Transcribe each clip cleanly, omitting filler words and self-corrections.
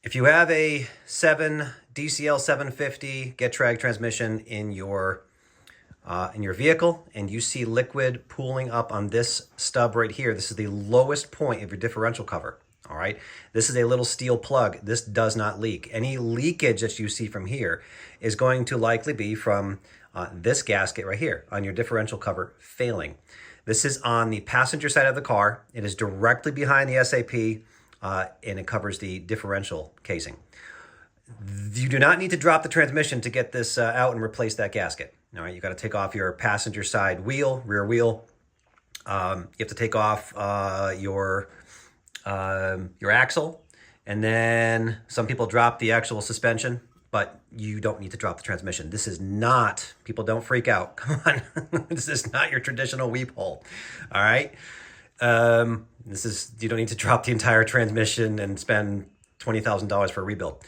If you have a 7DCL750 Getrag transmission in your vehicle and you see liquid pooling up on this stub right here, this is the lowest point of your differential cover. All right, this is a little steel plug. This does not leak. Any leakage that you see from here is going to likely be from this gasket right here on your differential cover failing. This is on the passenger side of the car. It is directly behind the SAP, and it covers the differential casing. You do not need to drop the transmission to get this out and replace that gasket. All right, you got to take off your passenger side wheel, rear wheel. You have to take off your axle, and then some people drop the actual suspension, but you don't need to drop the transmission. This is not, people don't freak out. Come on, this is not your traditional weep hole. All right, you don't need to drop the entire transmission and spend $20,000 for a rebuild.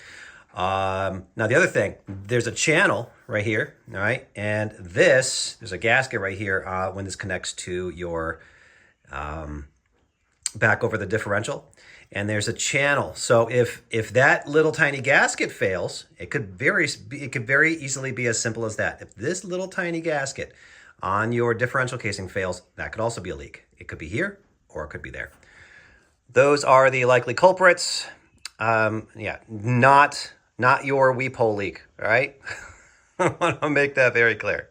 Now the other thing, there's a channel right here, all right, and there's a gasket right here when this connects to your back over the differential, and there's a channel. So if that little tiny gasket fails, it could very easily be as simple as that. If this little tiny gasket on your differential casing fails, that could also be a leak. It could be here or it could be there. Those are the likely culprits. Yeah, not your weep hole leak, all right? I want to make that very clear.